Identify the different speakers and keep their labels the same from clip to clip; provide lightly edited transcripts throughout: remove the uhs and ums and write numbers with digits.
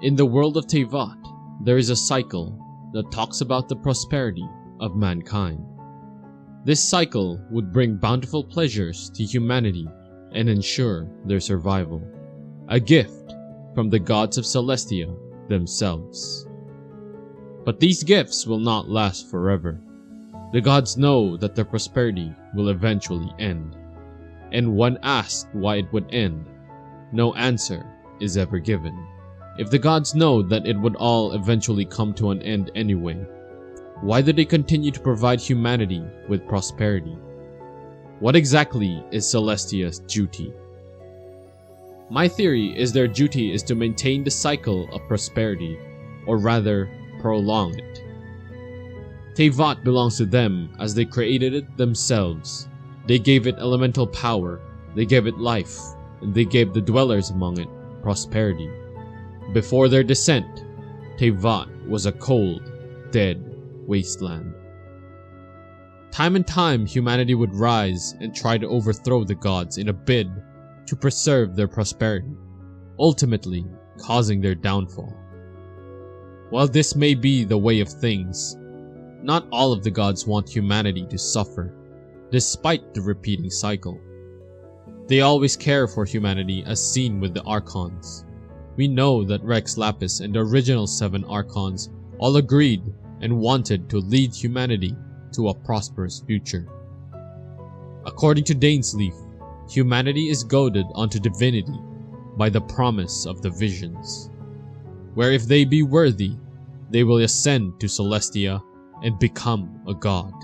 Speaker 1: In the world of Teyvat, there is a cycle that talks about the prosperity of mankind. This cycle would bring bountiful pleasures to humanity and ensure their survival, a gift from the gods of Celestia themselves. But these gifts will not last forever. The gods know that their prosperity will eventually end, and when asked why it would end, no answer is ever given. If the gods know that it would all eventually come to an end anyway, why do they continue to provide humanity with prosperity? What exactly is Celestia's duty? My theory is their duty is to maintain the cycle of prosperity, or rather, prolong it. Teyvat belongs to them as they created it themselves. They gave it elemental power, they gave it life, and they gave the dwellers among it prosperity. Before their descent, Teyvat was a cold, dead wasteland. Time and time, humanity would rise and try to overthrow the gods in a bid to preserve their prosperity, ultimately causing their downfall. While this may be the way of things, not all of the gods want humanity to suffer, despite the repeating cycle. They always care for humanity as seen with the archons. We know that Rex Lapis and the original 7 archons all agreed and wanted to lead humanity to a prosperous future. According to Dainsleaf, humanity is goaded onto divinity by the promise of the visions, where if they be worthy, they will ascend to Celestia and become a god.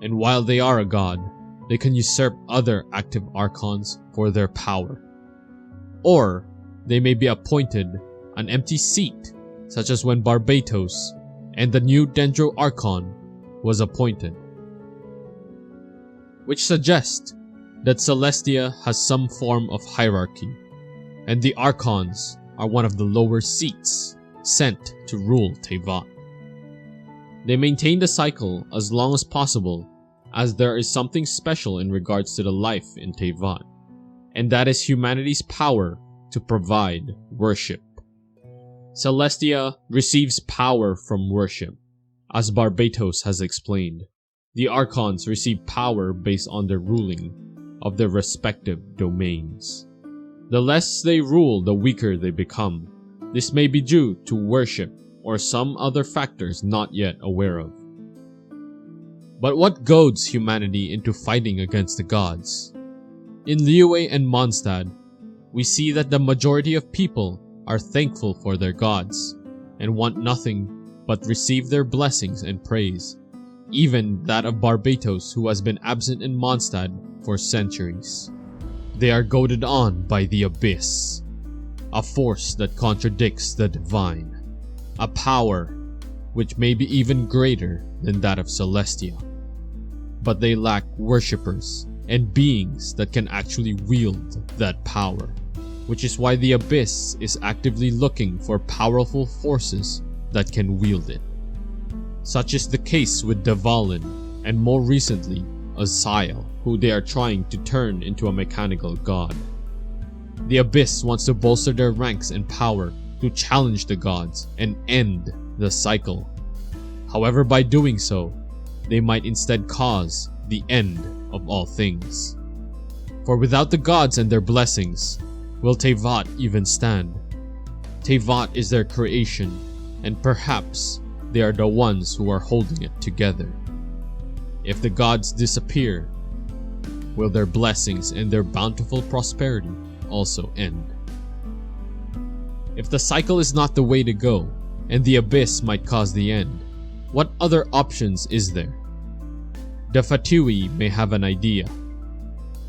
Speaker 1: And while they are a god, they can usurp other active archons for their power. Or they may be appointed an empty seat, such as when Barbatos and the new Dendro Archon was appointed, which suggests that Celestia has some form of hierarchy, and the Archons are one of the lower seats sent to rule Teyvat. They maintain the cycle as long as possible, as there is something special in regards to the life in Teyvat, and that is humanity's power to provide worship. Celestia receives power from worship. As Barbatos has explained, the Archons receive power based on their ruling of their respective domains. The less they rule, the weaker they become. This may be due to worship or some other factors not yet aware of. But what goads humanity into fighting against the gods? In Liyue and Mondstadt, we see that the majority of people are thankful for their gods and want nothing but receive their blessings and praise, even that of Barbatos, who has been absent in Mondstadt for centuries. They are goaded on by the Abyss, a force that contradicts the divine, a power which may be even greater than that of Celestia. But they lack worshippers and beings that can actually wield that power, which is why the Abyss is actively looking for powerful forces that can wield it. Such is the case with Dvalin, and more recently, Aziel, who they are trying to turn into a mechanical god. The Abyss wants to bolster their ranks and power to challenge the gods and end the cycle. However, by doing so, they might instead cause the end of all things. For without the gods and their blessings, will Teyvat even stand? Teyvat is their creation, and perhaps they are the ones who are holding it together. If the gods disappear, will their blessings and their bountiful prosperity also end? If the cycle is not the way to go, and the Abyss might cause the end, what other options is there? The Fatui may have an idea.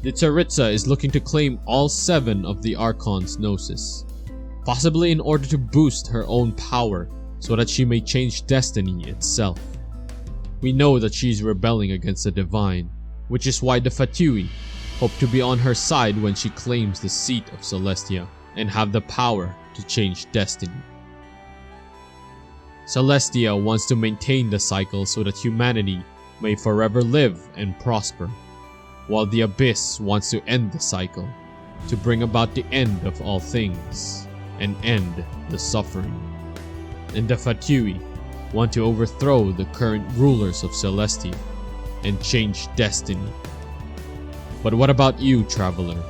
Speaker 1: The Tsaritsa is looking to claim all 7 of the Archon's Gnosis, possibly in order to boost her own power so that she may change destiny itself. We know that she is rebelling against the divine, which is why the Fatui hope to be on her side when she claims the seat of Celestia and have the power to change destiny. Celestia wants to maintain the cycle so that humanity may forever live and prosper, while the Abyss wants to end the cycle, to bring about the end of all things. and end the suffering. And the Fatui want to overthrow the current rulers of Celestia and change destiny. But what about you, traveler?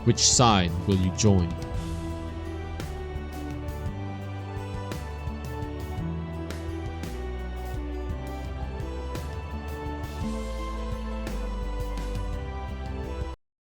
Speaker 1: Which side will you join?